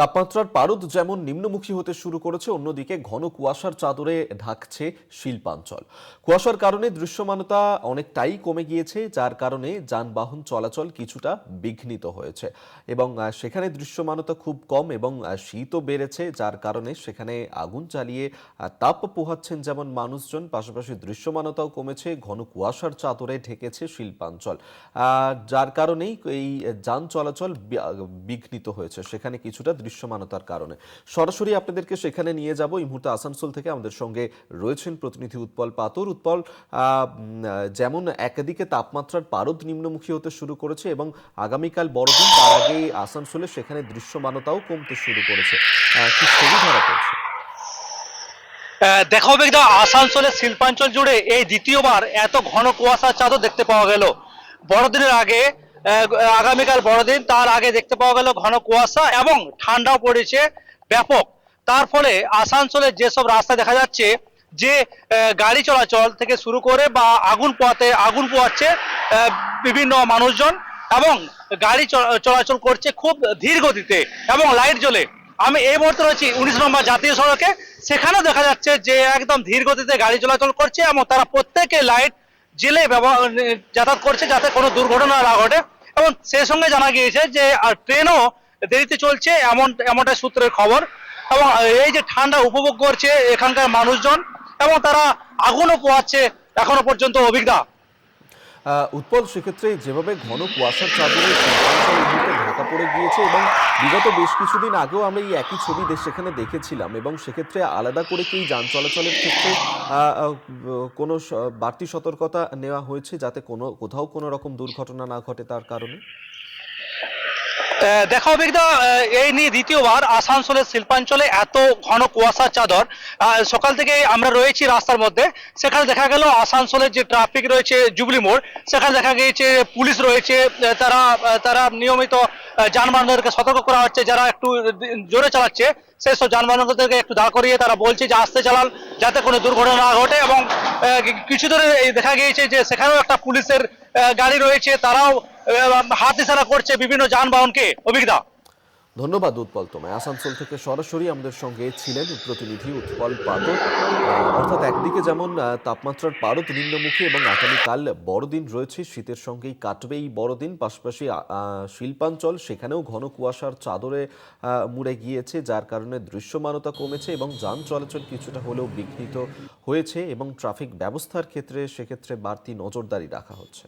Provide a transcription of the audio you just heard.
তাপমাত্রার পারদ যেমন নিম্নমুখী হতে শুরু করেছে, অন্যদিকে ঘন কুয়াশার চাদরে ঢাকছে শিল্পাঞ্চল। কুয়াশার কারণে দৃশ্যমানতা অনেকটাই কমে গিয়েছে, যার কারণে যানবাহন চলাচল কিছুটা বিঘ্নিত হয়েছে এবং সেখানে দৃশ্যমানতা খুব কম এবং শীতও বেড়েছে, যার কারণে সেখানে আগুন জ্বালিয়ে তাপ পোহাচ্ছেন যেমন মানুষজন, পাশাপাশি দৃশ্যমানতাও কমেছে, ঘন কুয়াশার চাদরে ঢেকেছে শিল্পাঞ্চল। যার কারণেই এই যান চলাচল বিঘ্নিত হয়েছে সেখানে কিছুটা দৃশ্যমানতার কারণে। সরাসরি আপনাদেরকে সেখানে নিয়ে যাব। এই মুহূর্তে আসানসোল থেকে আমাদের সঙ্গে রয়েছেন প্রতিনিধি উৎপল পাতর। উৎপল, যেমন একদিকে তাপমাত্রার পারদ নিম্নমুখী হতে শুরু করেছে এবং আগামীকাল বড়দিন, তার আগে আসানসোলে সেখানে দৃশ্যমানতাও কমতে শুরু করেছে, কি ছবি ধরা পড়ছে? দেখো বেগদা, আসানসোলের শিল্পাঞ্চল জুড়ে এই দ্বিতীয়বার এত ঘন কুয়াশার চাদর দেখতে পাওয়া গেল। বড়দিনের আগে, আগামীকাল বড়দিন, তার আগে দেখতে পাওয়া গেল ঘন কুয়াশা এবং ঠান্ডাও পড়েছে ব্যাপক। তার ফলে আসানসোলের যেসব রাস্তা দেখা যাচ্ছে যে গাড়ি চলাচল থেকে শুরু করে বা আগুন পোয়াচ্ছে বিভিন্ন মানুষজন, এবং গাড়ি চলাচল করছে খুব ধীর গতিতে এবং লাইট জ্বলে। আমি এই মুহূর্তে রয়েছি 19 নম্বর জাতীয় সড়কে। সেখানেও দেখা যাচ্ছে যে একদম ধীর গতিতে গাড়ি চলাচল করছে এবং তারা প্রত্যেকে লাইট জেলে যাতায়াত করছে যাতে কোনো দুর্ঘটনা না ঘটে। এবং সেই সঙ্গে জানা গিয়েছে যে ট্রেনও দেরিতে চলছে, এমনটাই সূত্রের খবর। এবং এই যে ঠান্ডা উপভোগ করছে এখানকার মানুষজন, এবং তারা আগুনও পোহাচ্ছে এখনো পর্যন্ত, অভিজ্ঞতা। উৎপল, সেক্ষেত্রে যেভাবে ঘন কুয়াশার চাদরে শিল্পাঞ্চল এই মুহূর্তে ঢাকা পড়ে গিয়েছে এবং বিগত বেশ কিছুদিন আগেও আমরা এই একই ছবি সেখানে দেখেছিলাম, এবং সেক্ষেত্রে আলাদা করে কি যান চলাচলের ক্ষেত্রে কোনো বাড়তি সতর্কতা নেওয়া হয়েছে যাতে কোথাও কোনো রকম দুর্ঘটনা না ঘটে তার কারণে? দেখো অভিজ্ঞতা, এই নিয়ে দ্বিতীয়বার আসানসোলের শিল্পাঞ্চলে এত ঘন কুয়াশার চাদর। সকাল থেকে আমরা রয়েছি রাস্তার মধ্যে। সেখানে দেখা গেল আসানসোলের যে ট্রাফিক রয়েছে জুবলি মোড়, সেখানে দেখা গিয়েছে পুলিশ রয়েছে। তারা নিয়মিত যানবাহনদেরকে সতর্ক করা হচ্ছে, যারা একটু জোরে চালাচ্ছে সেই সব যানবাহনদেরকে একটু দাঁড় করিয়ে তারা বলছে যে আস্তে চালান যাতে কোনো দুর্ঘটনা না ঘটে। এবং কিছু দূরে দেখা গিয়েছে যে সেখানেও একটা পুলিশের গাড়ি রয়েছে, তারাও হাত ইশারা করছে বিভিন্ন যানবাহনকে, অভিজ্ঞতা। ধন্যবাদ উৎপল তোমায়। আসানসোল থেকে সরাসরি আমাদের সঙ্গে ছিলেন প্রতিনিধি উৎপল পাতর। অর্থাৎ একদিকে যেমন তাপমাত্রার পারদ নিম্নমুখী এবং আগামীকাল বড়দিন রয়েছে, শীতের সঙ্গেই কাটবে এই বড়দিন, পাশাপাশি শিল্পাঞ্চল সেখানেও ঘন কুয়াশার চাদরে মুড়ে গিয়েছে, যার কারণে দৃশ্যমানতা কমেছে এবং যান চলাচল কিছুটা হলেও বিঘ্নিত হয়েছে এবং ট্রাফিক ব্যবস্থার ক্ষেত্রে সেক্ষেত্রে বাড়তি নজরদারি রাখা হচ্ছে।